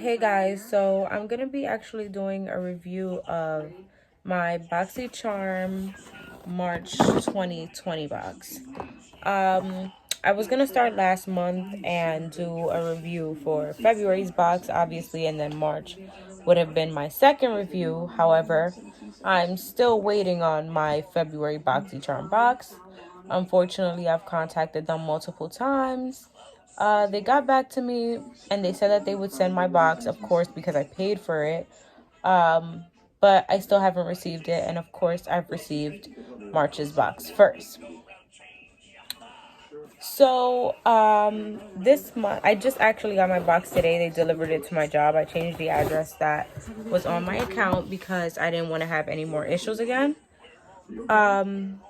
Hey guys, so I'm gonna be actually doing a review of my BoxyCharm March 2020 box. I was gonna start last month and do a review for February's box, obviously, and then March would have been my second review. However, I'm still waiting on my February BoxyCharm box. Unfortunately, I've contacted them multiple times. They got back to me and they said that they would send my box, of course, because I paid for it. Um, but I still haven't received it, and of course, I've received March's box first. So, this month, I just actually got my box today. They delivered it to my job. I changed the address that was on my account because I didn't want to have any more issues again. Um,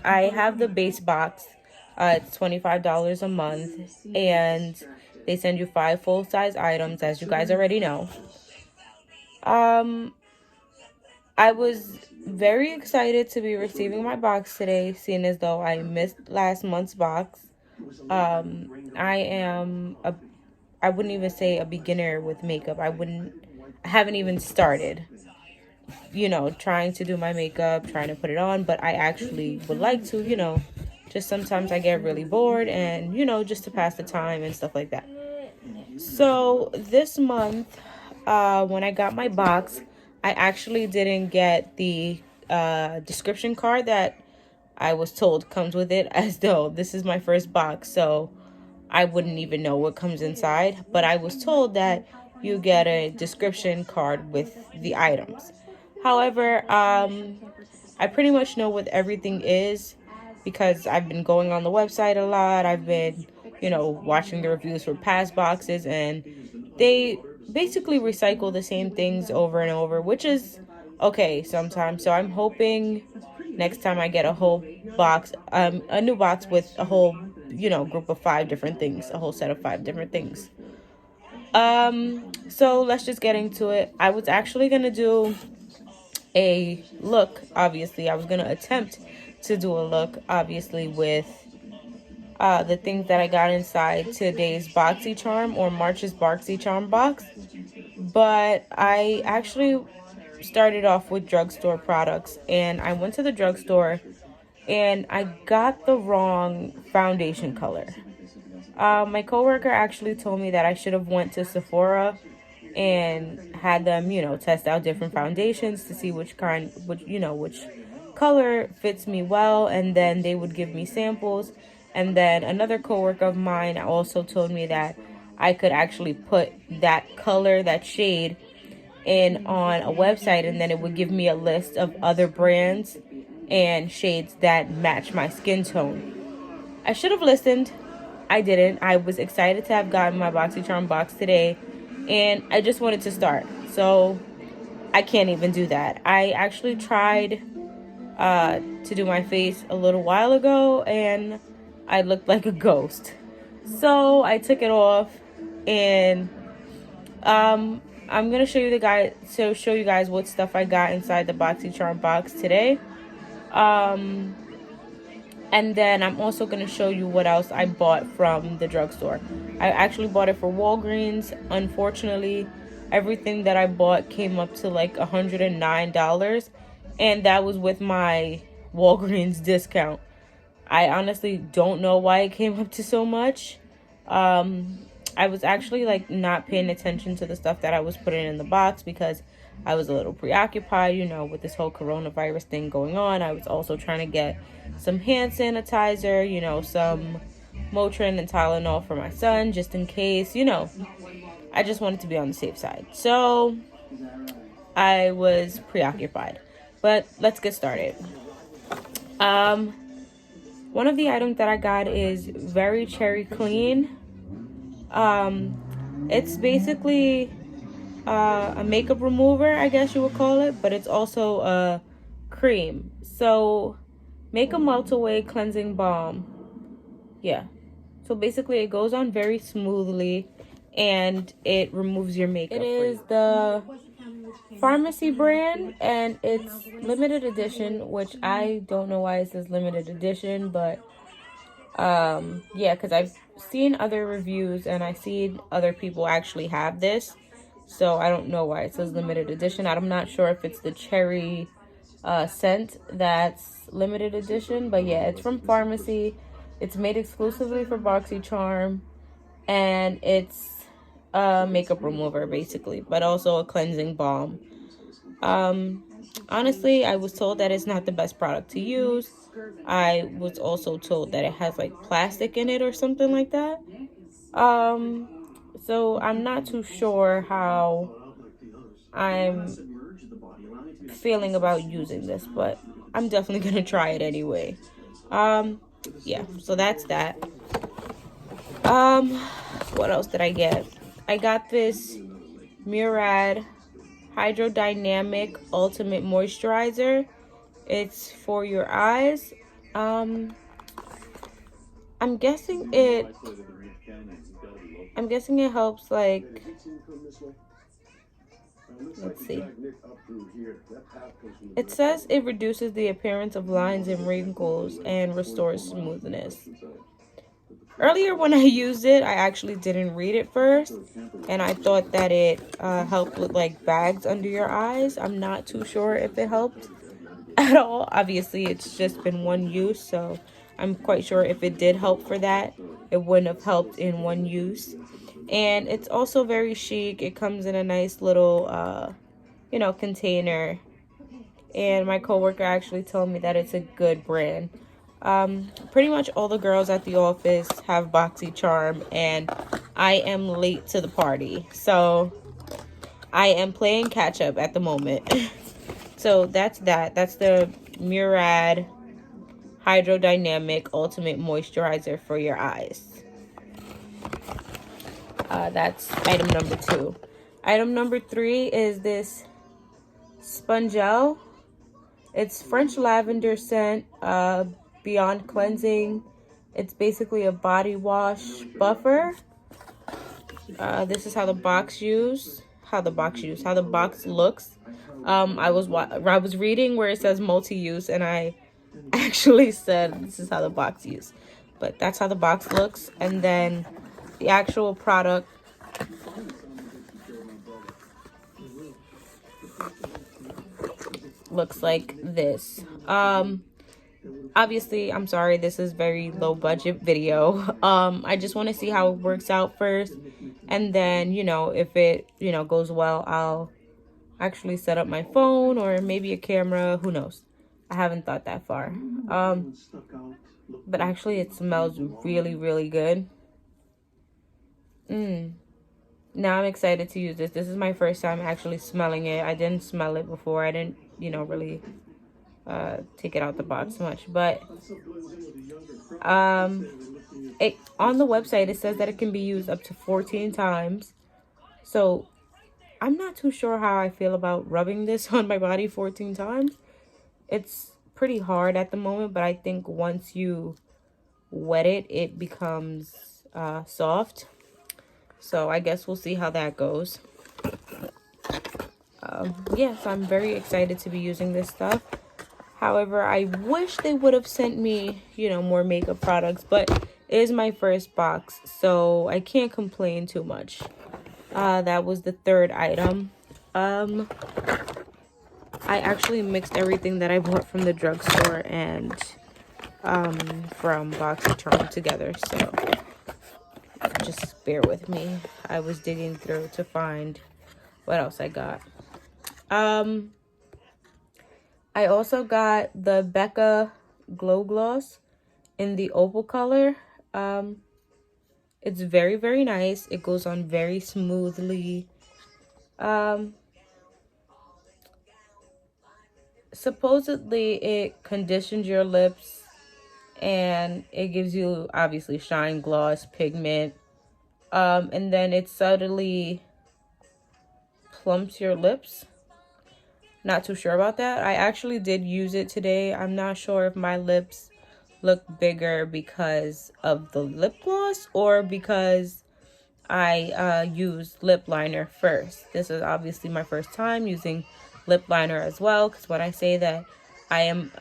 I have the base box. It's $25 a month, and they send you 5 full-size items, as you guys already know. I was very excited to be receiving my box today, seeing as though I missed last month's box. I wouldn't even say a beginner with makeup. I haven't even started, trying to do my makeup, trying to put it on, but I actually would like to, just sometimes I get really bored and, just to pass the time and stuff like that. So this month, when I got my box, I actually didn't get the description card that I was told comes with it, as though this is my first box, so I wouldn't even know what comes inside. But I was told that you get a description card with the items. However, I pretty much know what everything is because I've been going on the website a lot. I've been, watching the reviews for past boxes, and they basically recycle the same things over and over, which is okay sometimes. So I'm hoping next time I get a whole box, a new box with a whole, group of 5 different things, a whole set of 5 different things. So let's just get into it. I was actually gonna do a look. Obviously, I was gonna attempt to do a look, obviously, with the things that I got inside today's BoxyCharm or March's BoxyCharm box. But I actually started off with drugstore products, and I went to the drugstore and I got the wrong foundation color. My coworker actually told me that I should have went to Sephora and had them, test out different foundations to see which color fits me well, and then they would give me samples. And then another coworker of mine also told me that I could actually put that color, that shade, in on a website, and then it would give me a list of other brands and shades that match my skin tone. I should have listened. I didn't. I was excited to have gotten my BoxyCharm box today, and I just wanted to start. So I can't even do that. I actually tried to do my face a little while ago, and I looked like a ghost. So I took it off, and I'm gonna show you guys what stuff I got inside the BoxyCharm box today. And then I'm also going to show you what else I bought from the drugstore. I actually bought it for Walgreens. Unfortunately, everything that I bought came up to like $109. And that was with my Walgreens discount. I honestly don't know why it came up to so much. I was actually like not paying attention to the stuff that I was putting in the box because I was a little preoccupied, with this whole coronavirus thing going on. I was also trying to get some hand sanitizer, some Motrin and Tylenol for my son, just in case, I just wanted to be on the safe side. So I was preoccupied, but let's get started. One of the items that I got is Very Cherry Clean. It's basically a makeup remover, I guess you would call it, but it's also a cream. So, makeup melt away cleansing balm. Yeah. So basically, it goes on very smoothly, and it removes your makeup. It is the pharmacy brand, and it's limited edition, which I don't know why it says limited edition, but Yeah, because I've seen other reviews and I've seen other people actually have this. So I don't know why it says limited edition. I'm not sure if it's the cherry scent that's limited edition. But yeah, it's from Pharmacy. It's made exclusively for BoxyCharm. And it's a makeup remover, basically. But also a cleansing balm. Honestly, I was told that it's not the best product to use. I was also told that it has like plastic in it or something like that. Um, so I'm not too sure how I'm feeling about using this, but I'm definitely gonna try it anyway. Yeah, so that's that. What else did I get? I got this Murad Hydrodynamic Ultimate Moisturizer. It's for your eyes. Um, I'm guessing it. I'm guessing it helps like. Let's see. It says it reduces the appearance of lines and wrinkles and restores smoothness. Earlier when I used it, I actually didn't read it first, and I thought that it helped with like bags under your eyes. I'm not too sure if it helped at all. Obviously, it's just been one use, so I'm quite sure if it did help for that, it wouldn't have helped in one use. And it's also very chic. It comes in a nice little, container. And my coworker actually told me that it's a good brand. Pretty much all the girls at the office have BoxyCharm, and I am late to the party. So I am playing catch up at the moment. So that's that. That's the Murad Hydrodynamic Ultimate Moisturizer for your eyes. That's item number 2. Item number 3 is this Spongel. It's French lavender scent, beyond cleansing. It's basically a body wash buffer. This is how the box looks. I was reading where it says multi-use, and I actually said this is how the box use, but that's how the box looks. And then the actual product looks like this. Obviously, I'm sorry, this is very low budget video. I just want to see how it works out first, and then if it goes well, I'll actually set up my phone or maybe a camera, who knows. I haven't thought that far. But actually it smells really, really good. Now I'm excited to use this. This is my first time actually smelling it. I didn't smell it before. I didn't really take it out the box much, but it on the website it says that it can be used up to 14 times. So I'm not too sure how I feel about rubbing this on my body 14 times. It's pretty hard at the moment, but I think once you wet it, it becomes soft. So I guess we'll see how that goes. Yes, I'm very excited to be using this stuff. However, I wish they would have sent me, more makeup products, but it is my first box, so I can't complain too much. That was the 3rd item. I actually mixed everything that I bought from the drugstore and from BoxyCharm together, so just bear with me. I was digging through to find what else I got. I also got the Becca Glow Gloss in the opal color. It's very, very nice. It goes on very smoothly. Supposedly it conditions your lips and it gives you obviously shine, gloss, pigment. And then it subtly plumps your lips. Not too sure about that. I actually did use it today. I'm not sure if my lips look bigger because of the lip gloss or because I used lip liner first. This is obviously my first time using lip liner as well, because when I say that I am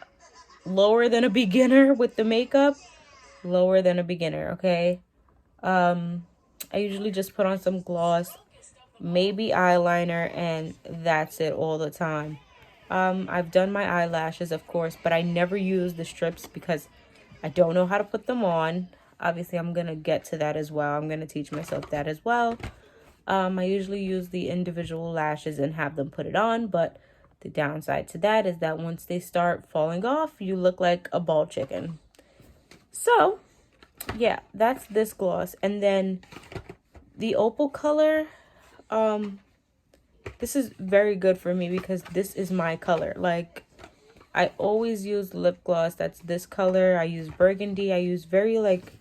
lower than a beginner with the makeup, lower than a beginner, okay? I usually just put on some gloss, maybe eyeliner, and that's it all the time. I've done my eyelashes, of course, but I never use the strips because I don't know how to put them on. Obviously, I'm going to get to that as well. I'm going to teach myself that as well. I usually use the individual lashes and have them put it on, but the downside to that is that once they start falling off, you look like a bald chicken. So, yeah, that's this gloss. And then the opal color, this is very good for me because this is my color. Like, I always use lip gloss that's this color. I use burgundy. I use very, like,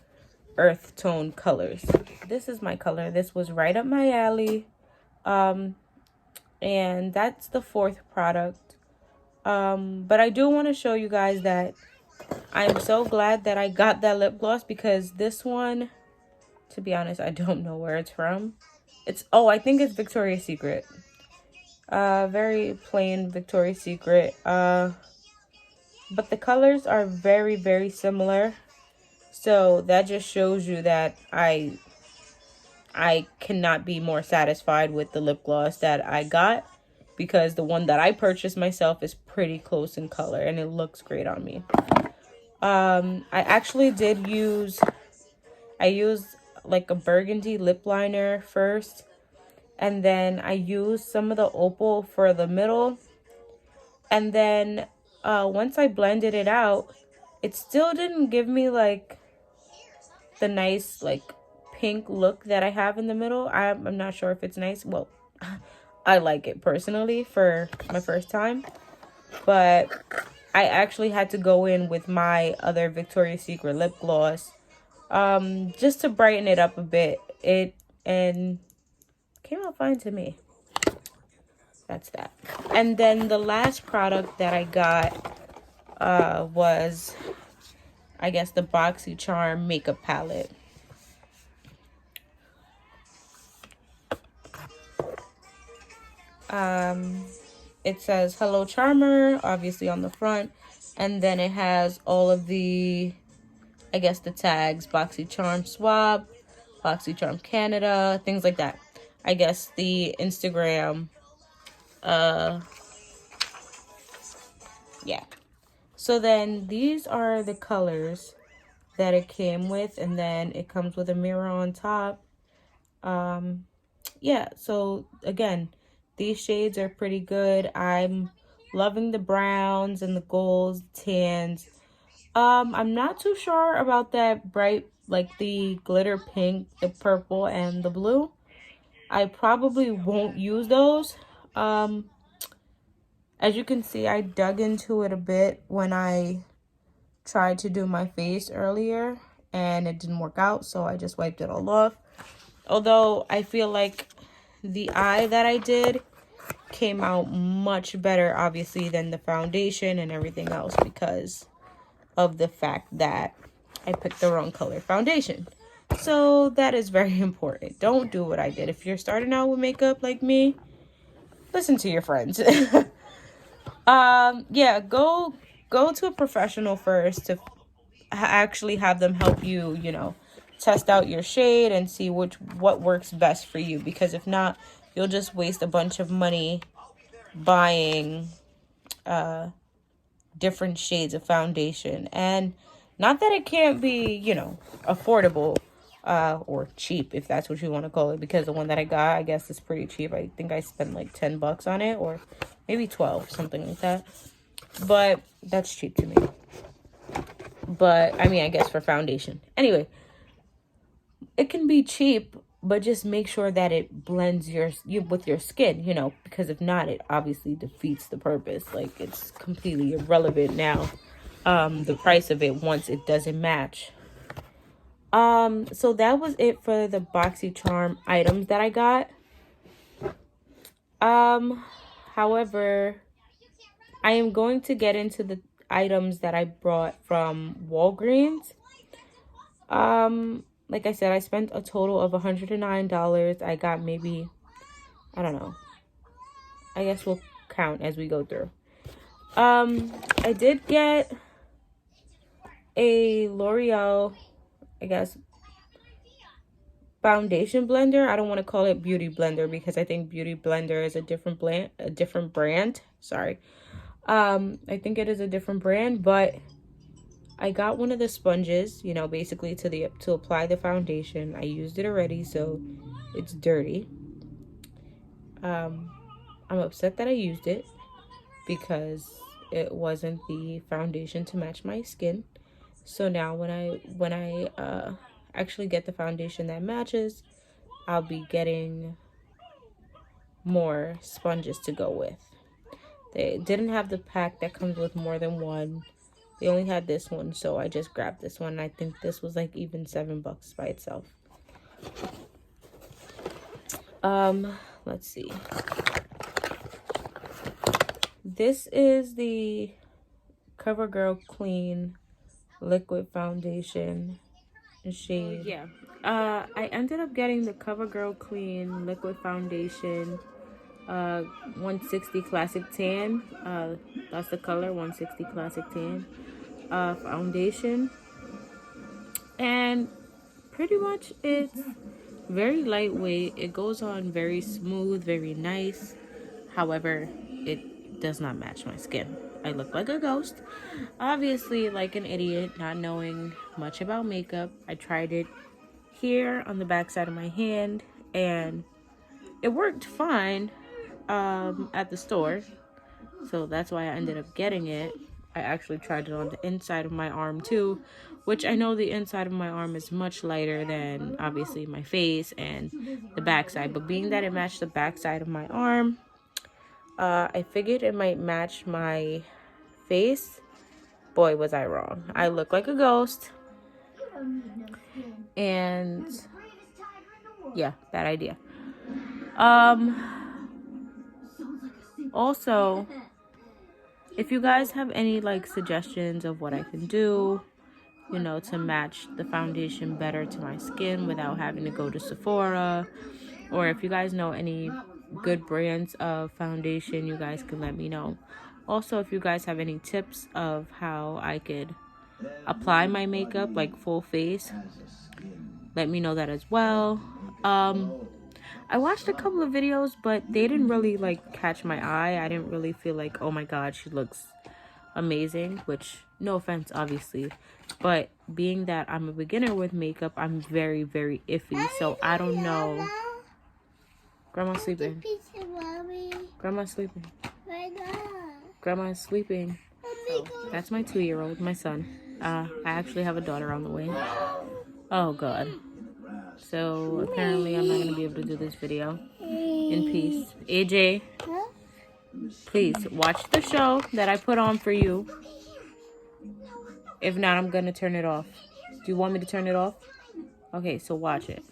earth tone colors. This is my color. This was right up my alley. And that's the fourth product. But I do want to show you guys that I'm so glad that I got that lip gloss because this one, to be honest, I don't know where it's from. I think it's Victoria's Secret. Very plain Victoria's Secret. But the colors are very, very similar. So that just shows you that I cannot be more satisfied with the lip gloss that I got because the one that I purchased myself is pretty close in color and it looks great on me. I actually I used like a burgundy lip liner first, and then I used some of the opal for the middle, and then once I blended it out, it still didn't give me like the nice like pink look that I have in the middle. I'm not sure if it's nice. Well, I like it personally for my first time, but I actually had to go in with my other Victoria's Secret lip gloss just to brighten it up a bit. And came out fine to me. That's that. And then the last product that I got was, I guess, the BoxyCharm makeup palette. It says Hello Charmer, obviously on the front. And then it has all of the, I guess, the tags. BoxyCharm Swap, BoxyCharm Canada, things like that. I guess the Instagram, yeah. So then these are the colors that it came with. And then it comes with a mirror on top. Yeah, so again, these shades are pretty good. I'm loving the browns and the golds, tans. I'm not too sure about that bright, like the glitter pink, the purple, and the blue. I probably won't use those. As you can see, I dug into it a bit when I tried to do my face earlier, and it didn't work out, so I just wiped it all off. Although I feel like the eye that I did came out much better, obviously, than the foundation and everything else because of the fact that I picked the wrong color foundation. So that is very important. Don't do what I did. If you're starting out with makeup like me, listen to your friends. Yeah, go to a professional first to actually have them help you, test out your shade and see what works best for you, because if not, you'll just waste a bunch of money buying different shades of foundation. And not that it can't be, affordable or cheap, if that's what you want to call it, because the one that I got, I guess, is pretty cheap. I think I spent like $10 on it, or maybe 12, something like that. But that's cheap to me. But I mean, I guess for foundation. Anyway, it can be cheap, but just make sure that it blends with your skin, because if not, it obviously defeats the purpose. Like, it's completely irrelevant now, the price of it, once it doesn't match. So that was it for the BoxyCharm items that I got. However, I am going to get into the items that I brought from Walgreens. Like I said, I spent a total of $109. I got maybe, I don't know, I guess we'll count as we go through. I did get a L'Oreal I guess, foundation blender. I don't want to call it beauty blender because I think beauty blender is a different brand. Sorry. I think it is a different brand, but I got one of the sponges, you know, basically to apply the foundation. I used it already, so it's dirty. I'm upset that I used it because it wasn't the foundation to match my skin. So now when I actually get the foundation that matches, I'll be getting more sponges to go with. They didn't have the pack that comes with more than one. They only had this one, so I just grabbed this one. I think this was like even $7 by itself. Let's see. This is the CoverGirl Clean Liquid Foundation shade. Yeah. I ended up getting the CoverGirl Clean Liquid Foundation 160 Classic Tan. That's the color, 160 Classic Tan foundation. And pretty much it's very lightweight. It goes on very smooth, very nice. However, it does not match my skin. I look like a ghost. Obviously, like an idiot, not knowing much about makeup. I tried it here on the back side of my hand, and it worked fine at the store. So that's why I ended up getting it. I actually tried it on the inside of my arm too, which I know the inside of my arm is much lighter than obviously my face and the backside. But being that it matched the backside of my arm, I figured it might match my face. Boy, was I wrong. I look like a ghost. And yeah, bad idea. Also, if you guys have any like suggestions of what I can do, you know, to match the foundation better to my skin without having to go to Sephora, or if you guys know any good brands of foundation, you guys can let me know. Also, if you guys have any tips of how I could apply my makeup like full face, let me know that as well. I watched a couple of videos, but they didn't really like catch my eye. I didn't really feel like, oh my god, she looks amazing, which no offense obviously, but being that I'm a beginner with makeup, I'm very iffy, so I don't know. Grandma's sleeping. Grandma's sleeping. Grandma's sleeping. So that's my 2-year-old, my son. I actually have a daughter on the way. Oh god. So apparently I'm not gonna be able to do this video in peace. AJ, please watch the show that I put on for you. If not, I'm gonna turn it off. Do you want me to turn it off? Okay, so watch it.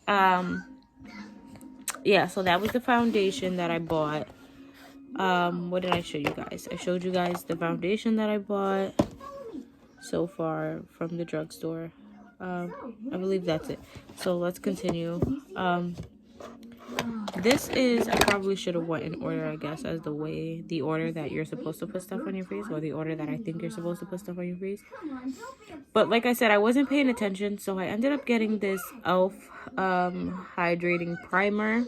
Yeah, so that was the foundation that I bought. What did I show you guys? I showed you guys the foundation that I bought so far from the drugstore. I believe that's it. So let's continue. This is, I probably should have went in order, I guess, as the order that you're supposed to put stuff on your face, or the order that I think you're supposed to put stuff on your face. But like I said, I wasn't paying attention, so I ended up getting this e.l.f. Hydrating Primer.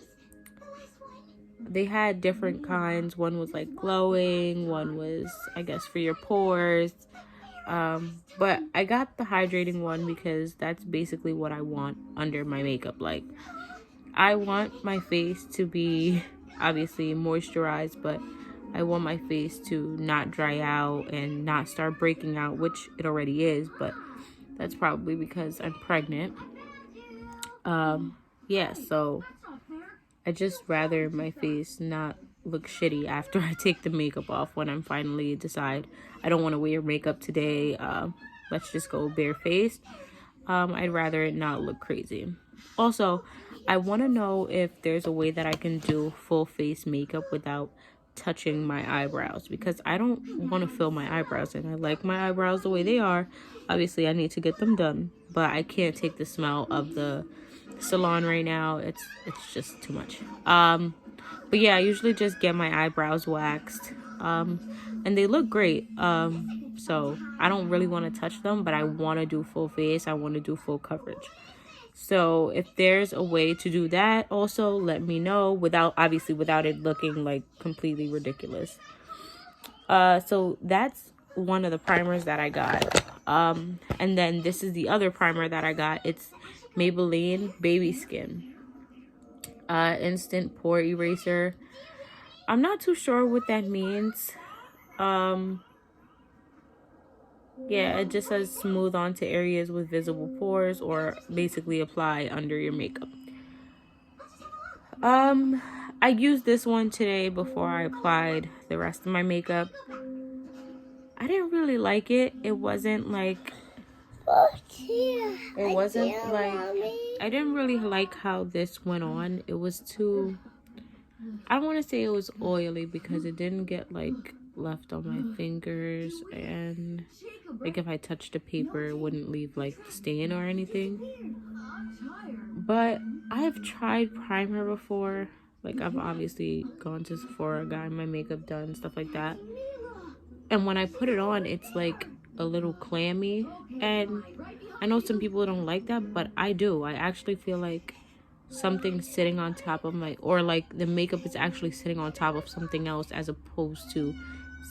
They had different kinds. One was like glowing, one was, I guess, for your pores. But I got the hydrating one because that's basically what I want under my makeup. Like, I want my face to be obviously moisturized, but I want my face to not dry out and not start breaking out, which it already is, but that's probably because I'm pregnant. Yeah, so I just rather my face not look shitty after I take the makeup off. When I'm finally decide I don't want to wear makeup today, let's just go barefaced. I'd rather it not look crazy. Also, I want to know if there's a way that I can do full face makeup without touching my eyebrows, because I don't want to fill my eyebrows in. I like my eyebrows the way they are. Obviously, I need to get them done, but I can't take the smell of the salon right now. It's just too much. But yeah, I usually just get my eyebrows waxed, and they look great. So I don't really want to touch them, but I want to do full face. I want to do full coverage. So if there's a way to do that, also let me know, without it looking like completely ridiculous. So that's one of the primers that I got. And then this is the other primer that I got. It's Maybelline Baby Skin Instant Pore Eraser. I'm not too sure what that means. Yeah, it just says smooth onto areas with visible pores, or basically apply under your makeup. I used this one today before I applied the rest of my makeup. I didn't really like it. It wasn't like I didn't really like how this went on. It was too, I don't want to say it was oily, because it didn't get like left on my fingers, and like if I touched the paper it wouldn't leave like stain or anything. But I've tried primer before. Like I've obviously gone to Sephora, gotten my makeup done, stuff like that, and when I put it on, it's like a little clammy. And I know some people don't like that, but I do. I actually feel like something's sitting on top of my, or like the makeup is actually sitting on top of something else, as opposed to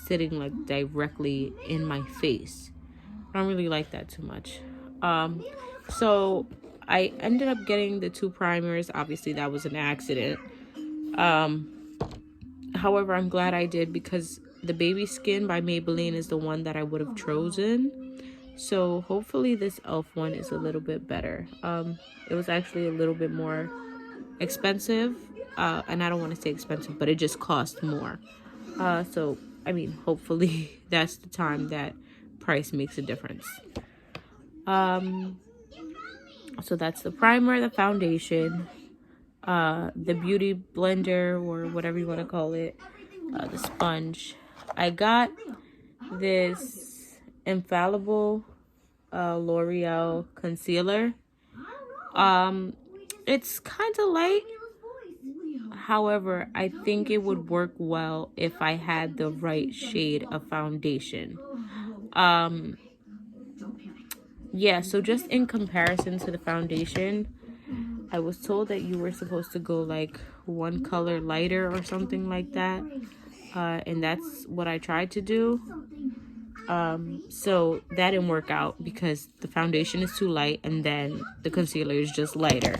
sitting like directly in my face. I don't really like that too much. So I ended up getting the 2 primers. Obviously that was an accident. However, I'm glad I did, because the Baby Skin by Maybelline is the one that I would have chosen. So hopefully this e.l.f. one is a little bit better. It was actually a little bit more expensive, and I don't want to say expensive, but it just cost more. So I mean, hopefully that's the time that price makes a difference. So that's the primer, the foundation, the beauty blender, or whatever you want to call it, the sponge. I got this Infallible L'Oreal concealer. It's kind of light. However, I think it would work well if I had the right shade of foundation. Yeah, so just in comparison to the foundation, I was told that you were supposed to go like 1 color lighter or something like that. And that's what I tried to do. So that didn't work out, because the foundation is too light and then the concealer is just lighter.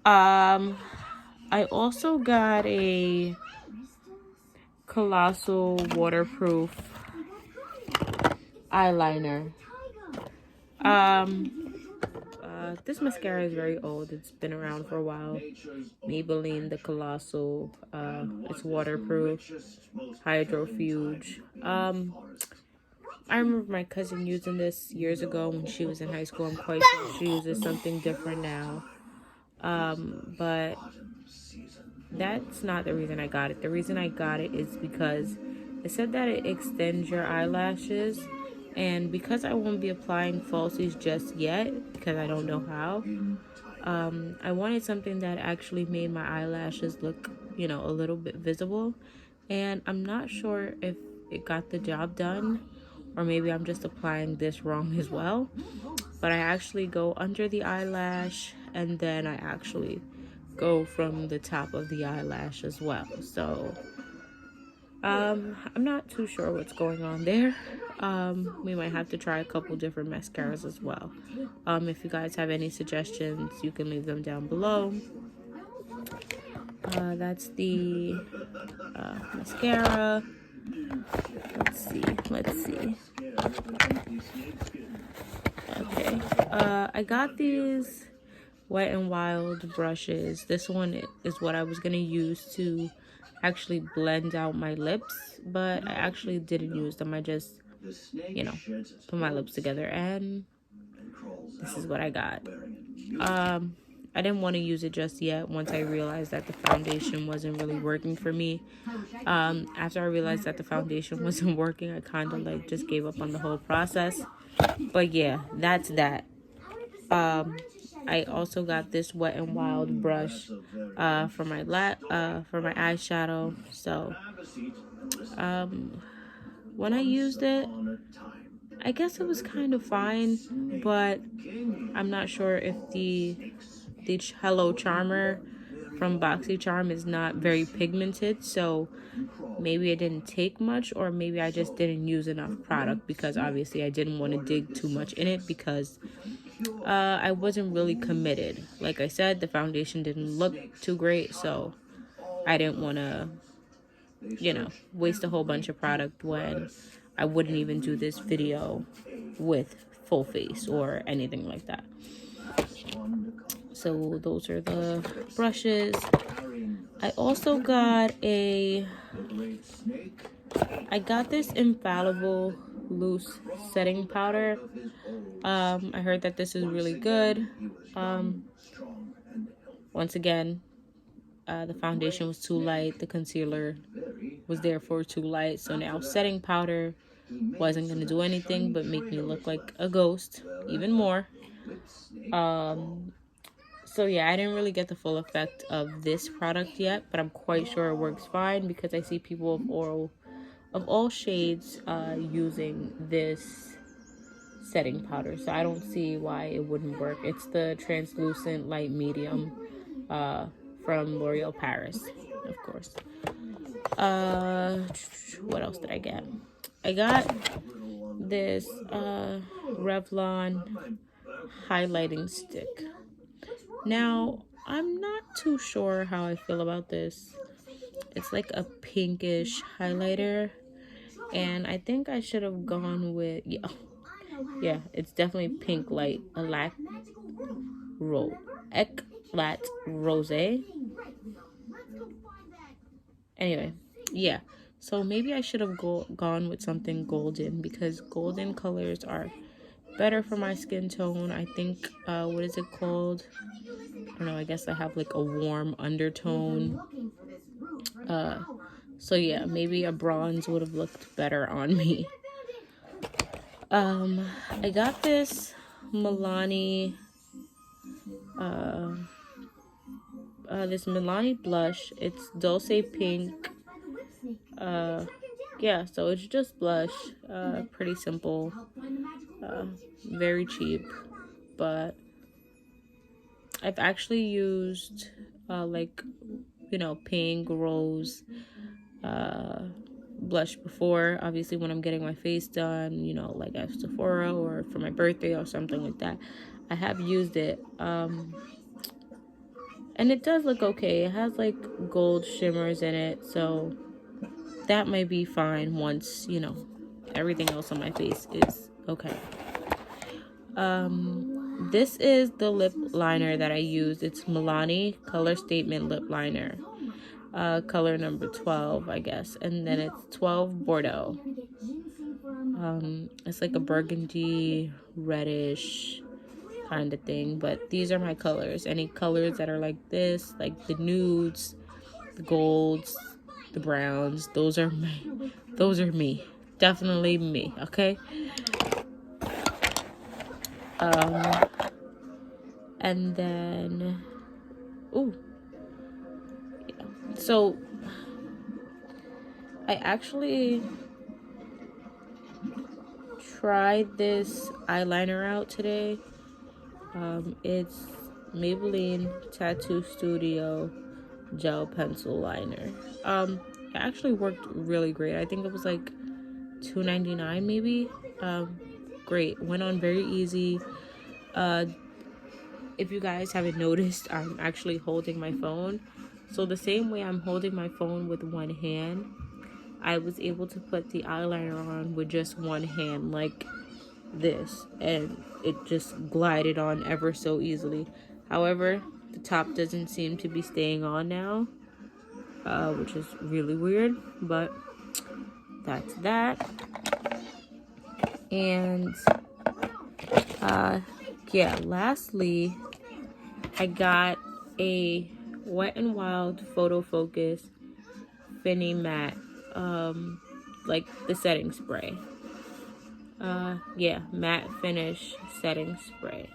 I also got a Colossal waterproof eyeliner. This mascara is very old. It's been around for a while. Maybelline, the Colossal. It's waterproof, hydrofuge. I remember my cousin using this years ago when she was in high school. I'm quite sure she uses something different now. But that's not the reason I got it. The reason I got it is because it said that it extends your eyelashes. And because I won't be applying falsies just yet, because I don't know how, I wanted something that actually made my eyelashes look, you know, a little bit visible. And I'm not sure if it got the job done, or maybe I'm just applying this wrong as well. But I actually go under the eyelash, and then I actually go from the top of the eyelash as well. So I'm not too sure what's going on there. We might have to try a couple different mascaras as well. If you guys have any suggestions, you can leave them down below. That's the mascara. Let's see. Okay. I got these Wet n Wild brushes. This one is what I was gonna use to actually blend out my lips, but I actually didn't use them. I just, you know, put my lips together, and this is what I got. I didn't want to use it just yet once I realized that the foundation wasn't really working for me. After I realized that the foundation wasn't working, I kind of like just gave up on the whole process. But yeah, that's that. I also got this Wet n Wild brush for my eyeshadow. So when I used it, I guess it was kind of fine, but I'm not sure if the Hello Charmer from BoxyCharm is not very pigmented, so maybe it didn't take much, or maybe I just didn't use enough product, because obviously I didn't want to dig too much in it, because I wasn't really committed. Like I said, the foundation didn't look too great, so I didn't want to, waste a whole bunch of product when I wouldn't even do this video with full face or anything like that. So those are the brushes. I also got I got this Infallible loose setting powder. I heard that this is really good. Once again, the foundation was too light, the concealer was therefore too light, so now setting powder wasn't going to do anything but make me look like a ghost even more. So yeah, I didn't really get the full effect of this product yet, but I'm quite sure it works fine, because I see people of all shades using this setting powder, so I don't see why it wouldn't work. It's the translucent light medium from L'Oreal Paris, of course. What else did I get? I got this Revlon highlighting stick. Now, I'm not too sure how I feel about this. It's like a pinkish highlighter, and I think I should have gone with, yeah, it's definitely pink light, Eclat Rose. Anyway, yeah, so maybe I should have gone with something golden, because golden colors are better for my skin tone. I think, what is it called? I don't know, I guess I have like a warm undertone. So yeah, maybe a bronze would have looked better on me. I got this Milani blush. It's Dulce Pink. Yeah, so it's just blush. Pretty simple. Very cheap. But I've actually used pink, rose blush before. Obviously when I'm getting my face done, like at Sephora or for my birthday or something like that, I have used it. And it does look okay. It has like gold shimmers in it, so that might be fine once, everything else on my face is okay. This is the lip liner that I used. It's Milani Color Statement Lip Liner. Color number 12, I guess. And then it's 12 Bordeaux. It's like a burgundy, reddish kind of thing. But these are my colors. Any colors that are like this, like the nudes, the golds, the browns, those are me. Definitely me, okay? And then, so I actually tried this eyeliner out today. It's Maybelline Tattoo Studio Gel Pencil Liner. It actually worked really great. I think it was like $2.99 maybe. Great. Went on very easy. If you guys haven't noticed, I'm actually holding my phone. So the same way I'm holding my phone with one hand, I was able to put the eyeliner on with just one hand, like this, and it just glided on ever so easily. However, the top doesn't seem to be staying on now, which is really weird, but that's that. And yeah, lastly, I got a Wet n Wild Photo Focus Finny Matte, like the setting spray. Yeah, matte finish setting spray.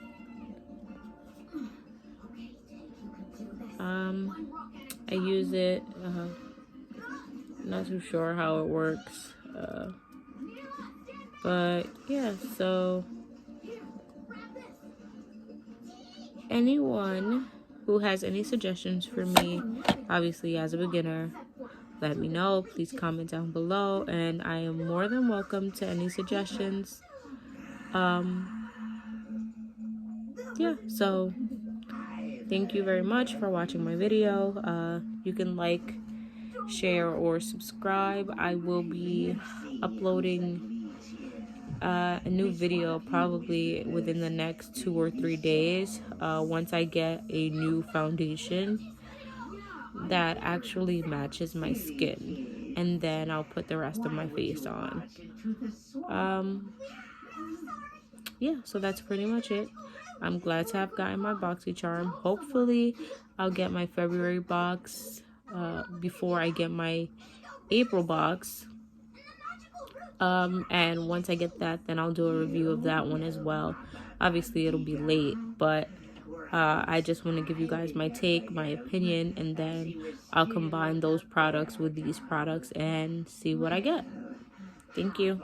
I use it, not too sure how it works, but yeah. So anyone who has any suggestions for me, obviously as a beginner, let me know. Please comment down below, and I am more than welcome to any suggestions. Yeah, so thank you very much for watching my video. You can like, share, or subscribe. I will be uploading a new video probably within the next 2 or 3 days, once I get a new foundation that actually matches my skin, and then I'll put the rest of my face on. Yeah, so that's pretty much it. I'm glad to have gotten my BoxyCharm. Hopefully I'll get my February box before I get my April box. And once I get that, then I'll do a review of that one as well. Obviously it'll be late, but I just want to give you guys my take, my opinion, and then I'll combine those products with these products and see what I get. Thank you.